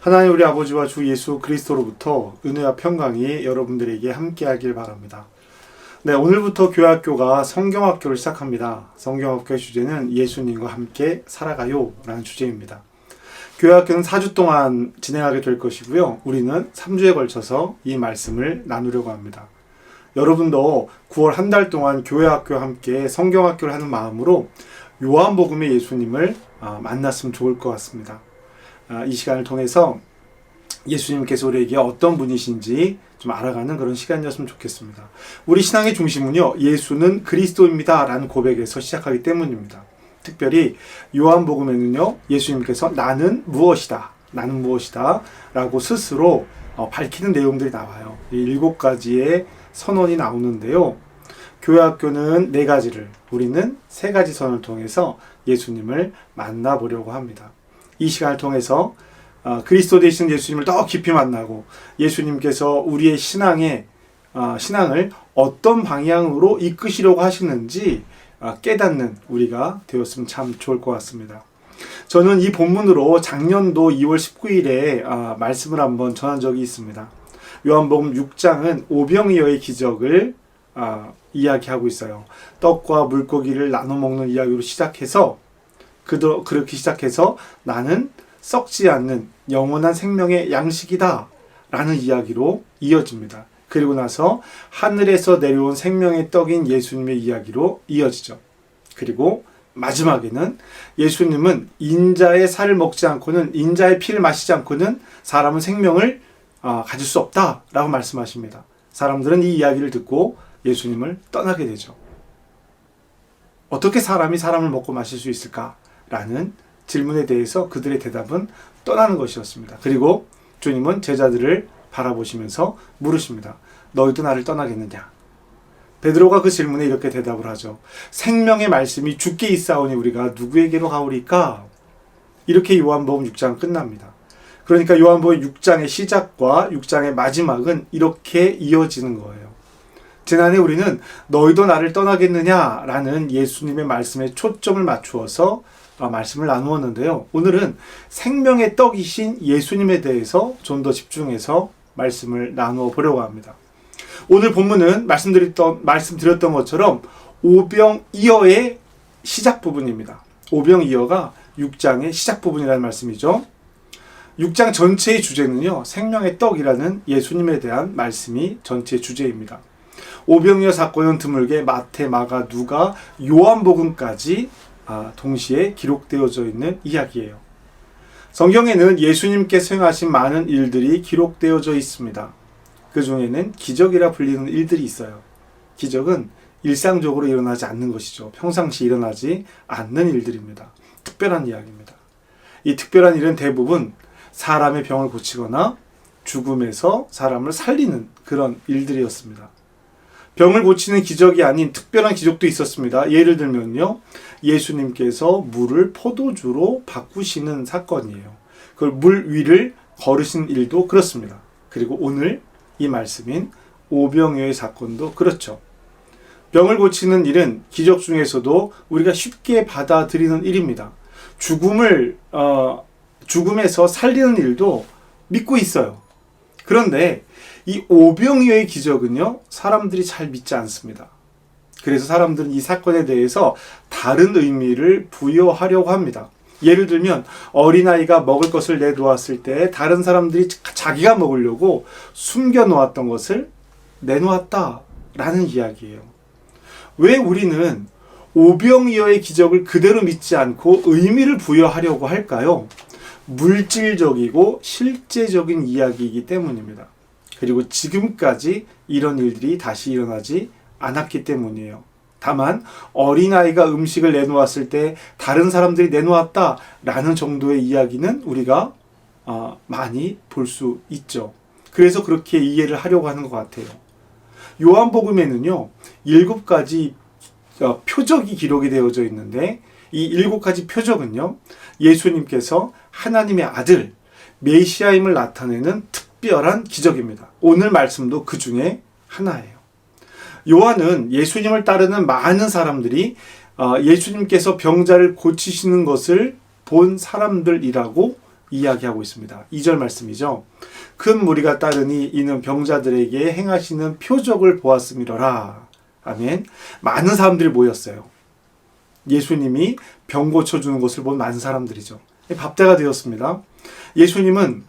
하나님 우리 아버지와 주 예수 그리스도로부터 은혜와 평강이 여러분들에게 함께하길 바랍니다. 네, 오늘부터 교회학교가 성경학교를 시작합니다. 성경학교의 주제는 예수님과 함께 살아가요 라는 주제입니다. 교회학교는 4주 동안 진행하게 될 것이고요. 우리는 3주에 걸쳐서 이 말씀을 나누려고 합니다. 여러분도 9월 한 달 동안 교회학교와 함께 성경학교를 하는 마음으로 요한복음의 예수님을 만났으면 좋을 것 같습니다. 이 시간을 통해서 예수님께서 우리에게 어떤 분이신지 좀 알아가는 그런 시간이었으면 좋겠습니다. 우리 신앙의 중심은요, 예수는 그리스도입니다 라는 고백에서 시작하기 때문입니다. 특별히 요한복음에는요, 예수님께서 나는 무엇이다 라고 스스로 밝히는 내용들이 나와요. 이 7가지의 선언이 나오는데요. 교회학교는 4가지를, 우리는 3가지 선언을 통해서 예수님을 만나보려고 합니다. 이 시간을 통해서 그리스도 되신 예수님을 더 깊이 만나고 예수님께서 우리의 신앙을 어떤 방향으로 이끄시려고 하시는지 깨닫는 우리가 되었으면 참 좋을 것 같습니다. 저는 이 본문으로 작년도 2월 19일에 말씀을 한번 전한 적이 있습니다. 요한복음 6장은 오병이어의 기적을 이야기하고 있어요. 떡과 물고기를 나눠 먹는 이야기로 시작해서 그렇게 시작해서 나는 썩지 않는 영원한 생명의 양식이다 라는 이야기로 이어집니다. 그리고 나서 하늘에서 내려온 생명의 떡인 예수님의 이야기로 이어지죠. 그리고 마지막에는 예수님은 인자의 살을 먹지 않고는, 인자의 피를 마시지 않고는 사람은 생명을 가질 수 없다 라고 말씀하십니다. 사람들은 이 이야기를 듣고 예수님을 떠나게 되죠. 어떻게 사람이 사람을 먹고 마실 수 있을까? 라는 질문에 대해서 그들의 대답은 떠나는 것이었습니다. 그리고 주님은 제자들을 바라보시면서 물으십니다. 너희도 나를 떠나겠느냐? 베드로가 그 질문에 이렇게 대답을 하죠. 생명의 말씀이 주께 있사오니 우리가 누구에게로 가오리까? 이렇게 요한복음 6장 끝납니다. 그러니까 요한복음 6장의 시작과 6장의 마지막은 이렇게 이어지는 거예요. 지난해 우리는 너희도 나를 떠나겠느냐? 라는 예수님의 말씀에 초점을 맞추어서 말씀을 나누었는데요. 오늘은 생명의 떡이신 예수님에 대해서 좀 더 집중해서 말씀을 나누어 보려고 합니다. 오늘 본문은 말씀드렸던 것처럼 오병이어의 시작 부분입니다. 오병이어가 6장의 시작 부분이라는 말씀이죠. 6장 전체의 주제는요, 생명의 떡이라는 예수님에 대한 말씀이 전체의 주제입니다. 오병이어 사건은 드물게 마태, 마가, 누가, 요한복음까지 동시에 기록되어져 있는 이야기예요. 성경에는 예수님께서 행하신 많은 일들이 기록되어져 있습니다. 그 중에는 기적이라 불리는 일들이 있어요. 기적은 일상적으로 일어나지 않는 것이죠. 평상시 일어나지 않는 일들입니다. 특별한 이야기입니다. 이 특별한 일은 대부분 사람의 병을 고치거나 죽음에서 사람을 살리는 그런 일들이었습니다. 병을 고치는 기적이 아닌 특별한 기적도 있었습니다. 예를 들면요, 예수님께서 물을 포도주로 바꾸시는 사건이에요. 그걸 물 위를 걸으신 일도 그렇습니다. 그리고 오늘 이 말씀인 오병이어의 사건도 그렇죠. 병을 고치는 일은 기적 중에서도 우리가 쉽게 받아들이는 일입니다. 죽음에서 살리는 일도 믿고 있어요. 그런데 이 오병이어의 기적은요, 사람들이 잘 믿지 않습니다. 그래서 사람들은 이 사건에 대해서 다른 의미를 부여하려고 합니다. 예를 들면 어린아이가 먹을 것을 내놓았을 때 다른 사람들이 자기가 먹으려고 숨겨놓았던 것을 내놓았다라는 이야기예요. 왜 우리는 오병이어의 기적을 그대로 믿지 않고 의미를 부여하려고 할까요? 물질적이고 실제적인 이야기이기 때문입니다. 그리고 지금까지 이런 일들이 다시 일어나지 않았기 때문이에요. 다만 어린아이가 음식을 내놓았을 때 다른 사람들이 내놓았다라는 정도의 이야기는 우리가 많이 볼 수 있죠. 그래서 그렇게 이해를 하려고 하는 것 같아요. 요한복음에는요, 7가지 표적이 기록이 되어져 있는데 이 7가지 표적은요, 예수님께서 하나님의 아들 메시아임을 나타내는 특별한 기적입니다. 오늘 말씀도 그 중에 하나예요. 요한은 예수님을 따르는 많은 사람들이 예수님께서 병자를 고치시는 것을 본 사람들이라고 이야기하고 있습니다. 2절 말씀이죠. 큰 무리가 따르니 이는 병자들에게 행하시는 표적을 보았음이로라. 아멘. 많은 사람들이 모였어요. 예수님이 병 고쳐주는 것을 본 많은 사람들이죠. 밥때가 되었습니다. 예수님은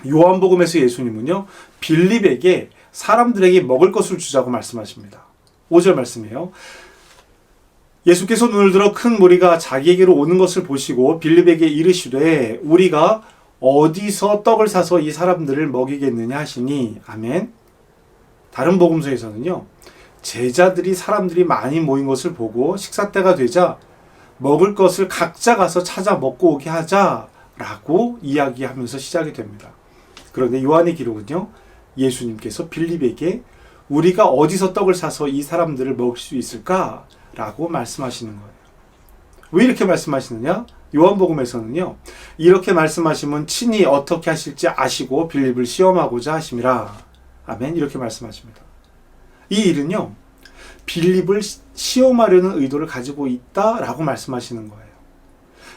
요한복음에서 예수님은요, 빌립에게 사람들에게 먹을 것을 주자고 말씀하십니다. 5절 말씀이에요. 예수께서 눈을 들어 큰 무리가 자기에게로 오는 것을 보시고 빌립에게 이르시되 우리가 어디서 떡을 사서 이 사람들을 먹이겠느냐 하시니. 아멘. 다른 복음서에서는요, 제자들이 사람들이 많이 모인 것을 보고 식사 때가 되자 먹을 것을 각자 가서 찾아 먹고 오게 하자라고 이야기하면서 시작이 됩니다. 그런데 요한의 기록은요, 예수님께서 빌립에게 우리가 어디서 떡을 사서 이 사람들을 먹일 수 있을까라고 말씀하시는 거예요. 왜 이렇게 말씀하시느냐? 요한복음에서는요, 이렇게 말씀하시면 친히 어떻게 하실지 아시고 빌립을 시험하고자 하심이라. 아멘. 이렇게 말씀하십니다. 이 일은요, 빌립을 시험하려는 의도를 가지고 있다라고 말씀하시는 거예요.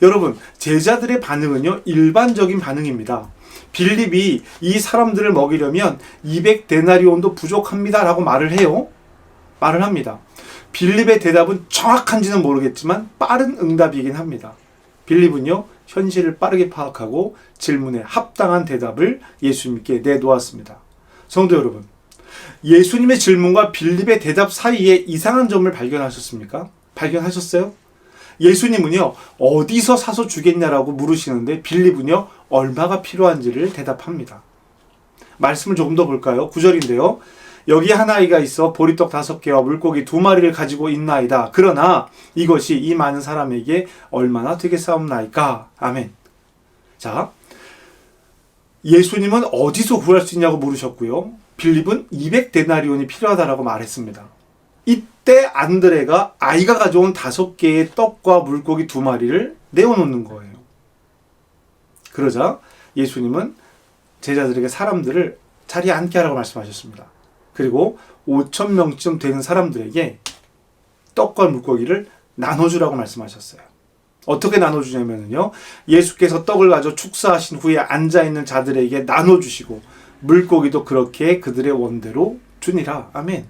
여러분, 제자들의 반응은요, 일반적인 반응입니다. 빌립이 이 사람들을 먹이려면 200데나리온도 부족합니다 라고 말을 해요. 말을 합니다. 빌립의 대답은 정확한지는 모르겠지만 빠른 응답이긴 합니다. 빌립은요, 현실을 빠르게 파악하고 질문에 합당한 대답을 예수님께 내놓았습니다. 성도 여러분, 예수님의 질문과 빌립의 대답 사이에 이상한 점을 발견하셨습니까? 발견하셨어요? 예수님은요, 어디서 사서 주겠냐라고 물으시는데 빌립은요, 얼마가 필요한지를 대답합니다. 말씀을 조금 더 볼까요? 9절인데요. 여기 한 아이가 있어 보리떡 5개와 물고기 2마리를 가지고 있나이다. 그러나 이것이 이 많은 사람에게 얼마나 되겠사옵나이까? 아멘. 자, 예수님은 어디서 구할 수 있냐고 물으셨고요. 빌립은 200데나리온이 필요하다라고 말했습니다. 이때 안드레가 아이가 가져온 5개의 떡과 물고기 2마리를 내어놓는 거예요. 그러자 예수님은 제자들에게 사람들을 자리에 앉게 하라고 말씀하셨습니다. 그리고 5,000명쯤 되는 사람들에게 떡과 물고기를 나눠주라고 말씀하셨어요. 어떻게 나눠주냐면요, 예수께서 떡을 가져 축사하신 후에 앉아있는 자들에게 나눠주시고 물고기도 그렇게 그들의 원대로 주니라. 아멘.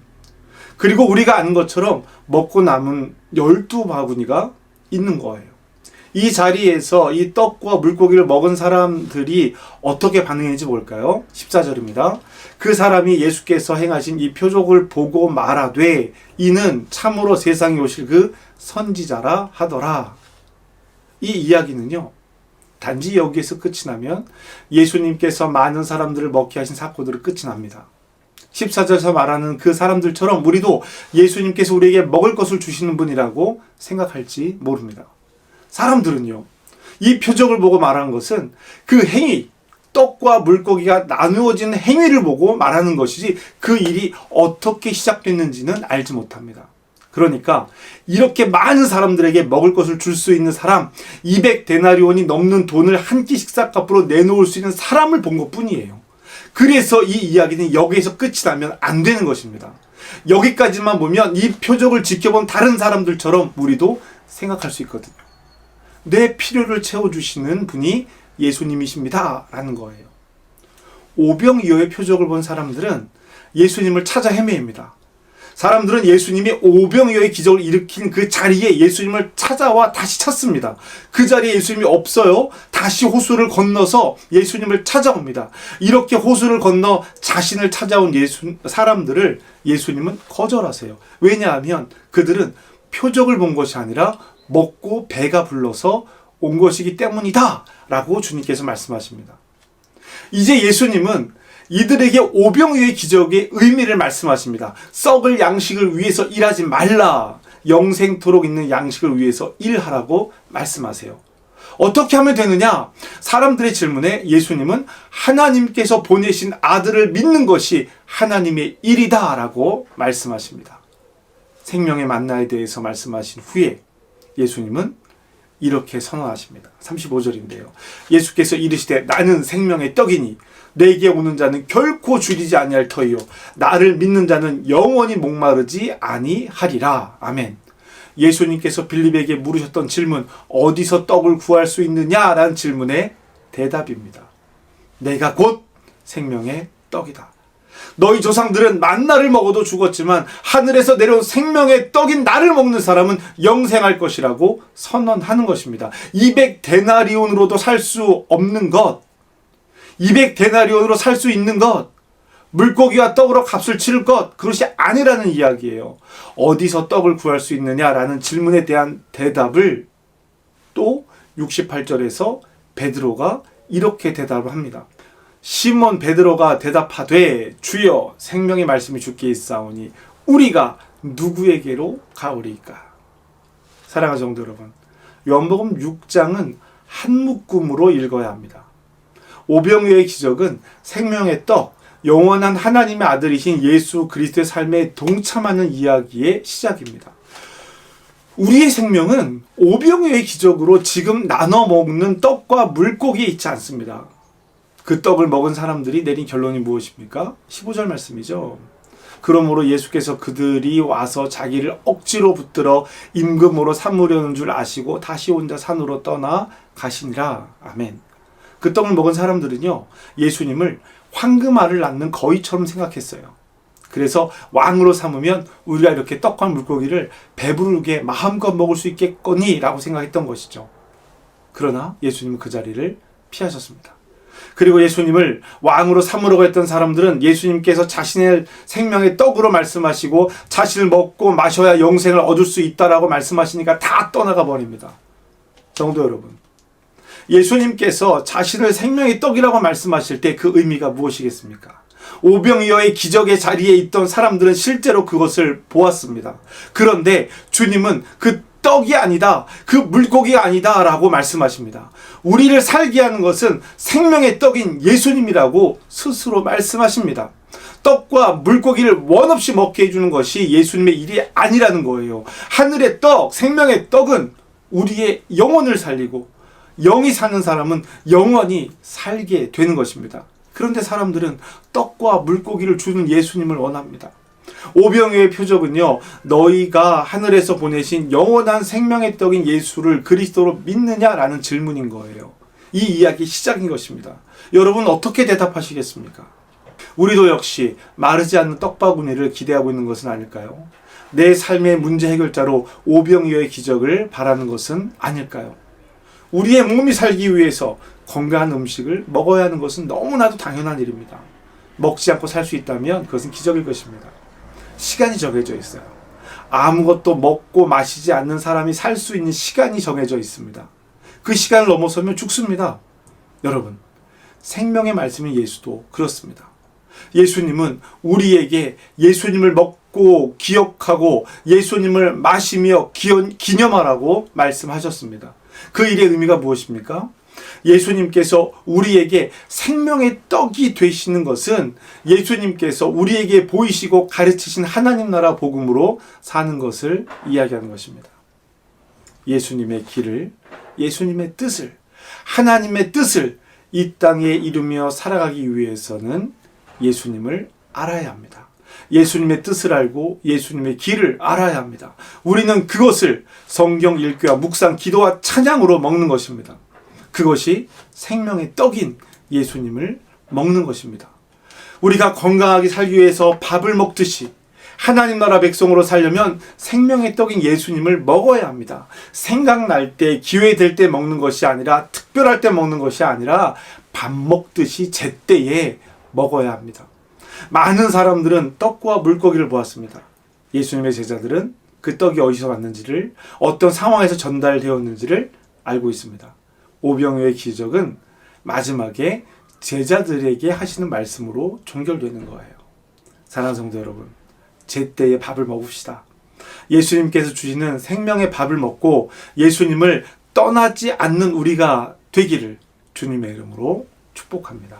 그리고 우리가 아는 것처럼 먹고 남은 12바구니가 있는 거예요. 이 자리에서 이 떡과 물고기를 먹은 사람들이 어떻게 반응했는지 볼까요? 14절입니다. 그 사람이 예수께서 행하신 이 표적을 보고 말하되 이는 참으로 세상에 오실 그 선지자라 하더라. 이 이야기는요, 단지 여기에서 끝이 나면 예수님께서 많은 사람들을 먹게 하신 사건으로 끝이 납니다. 14절에서 말하는 그 사람들처럼 우리도 예수님께서 우리에게 먹을 것을 주시는 분이라고 생각할지 모릅니다. 사람들은요, 이 표적을 보고 말하는 것은 그 행위, 떡과 물고기가 나누어진 행위를 보고 말하는 것이지 그 일이 어떻게 시작됐는지는 알지 못합니다. 그러니까 이렇게 많은 사람들에게 먹을 것을 줄 수 있는 사람, 200데나리온이 넘는 돈을 한 끼 식사값으로 내놓을 수 있는 사람을 본 것뿐이에요. 그래서 이 이야기는 여기에서 끝이 나면 안 되는 것입니다. 여기까지만 보면 이 표적을 지켜본 다른 사람들처럼 우리도 생각할 수 있거든요. 내 필요를 채워주시는 분이 예수님이십니다 라는 거예요. 오병이어의 표적을 본 사람들은 예수님을 찾아 헤매입니다. 사람들은 예수님이 오병이어의 기적을 일으킨 그 자리에 예수님을 찾아와 다시 찾습니다. 그 자리에 예수님이 없어요. 다시 호수를 건너서 예수님을 찾아옵니다. 이렇게 호수를 건너 자신을 찾아온 사람들을 예수님은 거절하세요. 왜냐하면 그들은 표적을 본 것이 아니라 먹고 배가 불러서 온 것이기 때문이다 라고 주님께서 말씀하십니다. 이제 예수님은 이들에게 오병이어의 기적의 의미를 말씀하십니다. 썩을 양식을 위해서 일하지 말라. 영생토록 있는 양식을 위해서 일하라고 말씀하세요. 어떻게 하면 되느냐? 사람들의 질문에 예수님은 하나님께서 보내신 아들을 믿는 것이 하나님의 일이다 라고 말씀하십니다. 생명의 만나에 대해서 말씀하신 후에 예수님은 이렇게 선언하십니다. 35절인데요. 예수께서 이르시되 나는 생명의 떡이니 내게 오는 자는 결코 줄이지 아니할 터이요 나를 믿는 자는 영원히 목마르지 아니하리라. 아멘. 예수님께서 빌립에게 물으셨던 질문, 어디서 떡을 구할 수 있느냐라는 질문에 대답입니다. 내가 곧 생명의 떡이다. 너희 조상들은 만나를 먹어도 죽었지만 하늘에서 내려온 생명의 떡인 나를 먹는 사람은 영생할 것이라고 선언하는 것입니다. 200데나리온으로도 살 수 없는 것, 200데나리온으로 살 수 있는 것, 물고기와 떡으로 값을 치를 것, 그것이 아니라는 이야기예요. 어디서 떡을 구할 수 있느냐라는 질문에 대한 대답을 또 68절에서 베드로가 이렇게 대답을 합니다. 시몬 베드로가 대답하되 주여 생명의 말씀이 주께 있사오니 우리가 누구에게로 가오리이까. 사랑하는 성도 여러분, 요한복음 6장은 한 묶음으로 읽어야 합니다. 오병이어의 기적은 생명의 떡, 영원한 하나님의 아들이신 예수 그리스도의 삶에 동참하는 이야기의 시작입니다. 우리의 생명은 오병이어의 기적으로 지금 나눠 먹는 떡과 물고기에 있지 않습니다. 그 떡을 먹은 사람들이 내린 결론이 무엇입니까? 15절 말씀이죠. 그러므로 예수께서 그들이 와서 자기를 억지로 붙들어 임금으로 삼으려는 줄 아시고 다시 혼자 산으로 떠나 가시니라. 아멘. 그 떡을 먹은 사람들은요, 예수님을 황금알을 낳는 거위처럼 생각했어요. 그래서 왕으로 삼으면 우리가 이렇게 떡과 물고기를 배부르게 마음껏 먹을 수 있겠거니 라고 생각했던 것이죠. 그러나 예수님은 그 자리를 피하셨습니다. 그리고 예수님을 왕으로 삼으려고 했던 사람들은 예수님께서 자신의 생명의 떡으로 말씀하시고 자신을 먹고 마셔야 영생을 얻을 수 있다라고 말씀하시니까 다 떠나가 버립니다. 성도 여러분, 예수님께서 자신을 생명의 떡이라고 말씀하실 때 그 의미가 무엇이겠습니까? 오병이어의 기적의 자리에 있던 사람들은 실제로 그것을 보았습니다. 그런데 주님은 그 떡이 아니다, 그 물고기가 아니다 라고 말씀하십니다. 우리를 살게 하는 것은 생명의 떡인 예수님이라고 스스로 말씀하십니다. 떡과 물고기를 원없이 먹게 해주는 것이 예수님의 일이 아니라는 거예요. 하늘의 떡, 생명의 떡은 우리의 영혼을 살리고 영이 사는 사람은 영원히 살게 되는 것입니다. 그런데 사람들은 떡과 물고기를 주는 예수님을 원합니다. 오병이어의 표적은요, 너희가 하늘에서 보내신 영원한 생명의 떡인 예수를 그리스도로 믿느냐라는 질문인 거예요. 이 이야기 시작인 것입니다. 여러분 어떻게 대답하시겠습니까? 우리도 역시 마르지 않는 떡바구니를 기대하고 있는 것은 아닐까요? 내 삶의 문제 해결자로 오병이어의 기적을 바라는 것은 아닐까요? 우리의 몸이 살기 위해서 건강한 음식을 먹어야 하는 것은 너무나도 당연한 일입니다. 먹지 않고 살 수 있다면 그것은 기적일 것입니다. 시간이 정해져 있어요. 아무것도 먹고 마시지 않는 사람이 살 수 있는 시간이 정해져 있습니다. 그 시간을 넘어서면 죽습니다. 여러분, 생명의 말씀인 예수도 그렇습니다. 예수님은 우리에게 예수님을 먹고 기억하고 예수님을 마시며 기념하라고 말씀하셨습니다. 그 일의 의미가 무엇입니까? 예수님께서 우리에게 생명의 떡이 되시는 것은 예수님께서 우리에게 보이시고 가르치신 하나님 나라 복음으로 사는 것을 이야기하는 것입니다. 예수님의 길을, 예수님의 뜻을, 하나님의 뜻을 이 땅에 이루며 살아가기 위해서는 예수님을 알아야 합니다. 예수님의 뜻을 알고 예수님의 길을 알아야 합니다. 우리는 그것을 성경 읽기와 묵상, 기도와 찬양으로 먹는 것입니다. 그것이 생명의 떡인 예수님을 먹는 것입니다. 우리가 건강하게 살기 위해서 밥을 먹듯이 하나님 나라 백성으로 살려면 생명의 떡인 예수님을 먹어야 합니다. 생각날 때, 기회 될 때 먹는 것이 아니라, 특별할 때 먹는 것이 아니라 밥 먹듯이 제때에 먹어야 합니다. 많은 사람들은 떡과 물고기를 보았습니다. 예수님의 제자들은 그 떡이 어디서 왔는지를, 어떤 상황에서 전달되었는지를 알고 있습니다. 오병이어의 기적은 마지막에 제자들에게 하시는 말씀으로 종결되는 거예요. 사랑하는 성도 여러분, 제때에 밥을 먹읍시다. 예수님께서 주시는 생명의 밥을 먹고 예수님을 떠나지 않는 우리가 되기를 주님의 이름으로 축복합니다.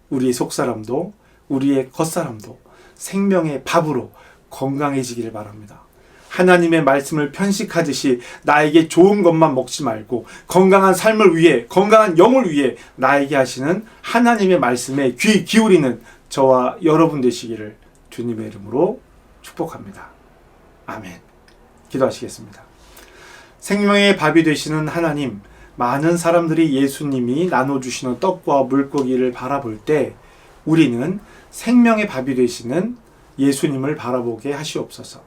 우리의 속사람도 우리의 겉사람도 생명의 밥으로 건강해지기를 바랍니다. 하나님의 말씀을 편식하듯이 나에게 좋은 것만 먹지 말고 건강한 삶을 위해, 건강한 영을 위해 나에게 하시는 하나님의 말씀에 귀 기울이는 저와 여러분 되시기를 주님의 이름으로 축복합니다. 아멘. 기도하시겠습니다. 생명의 밥이 되시는 하나님, 많은 사람들이 예수님이 나눠주시는 떡과 물고기를 바라볼 때 우리는 생명의 밥이 되시는 예수님을 바라보게 하시옵소서.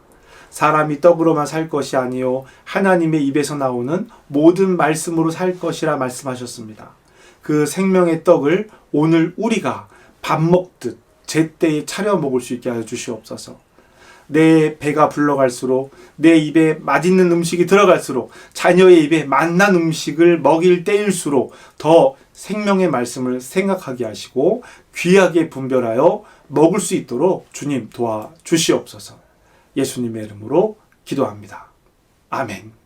사람이 떡으로만 살 것이 아니요 하나님의 입에서 나오는 모든 말씀으로 살 것이라 말씀하셨습니다. 그 생명의 떡을 오늘 우리가 밥 먹듯 제때에 차려 먹을 수 있게 하여 주시옵소서. 내 배가 불러갈수록, 내 입에 맛있는 음식이 들어갈수록, 자녀의 입에 맛난 음식을 먹일 때일수록 더 생명의 말씀을 생각하게 하시고 귀하게 분별하여 먹을 수 있도록 주님 도와주시옵소서. 예수님의 이름으로 기도합니다. 아멘.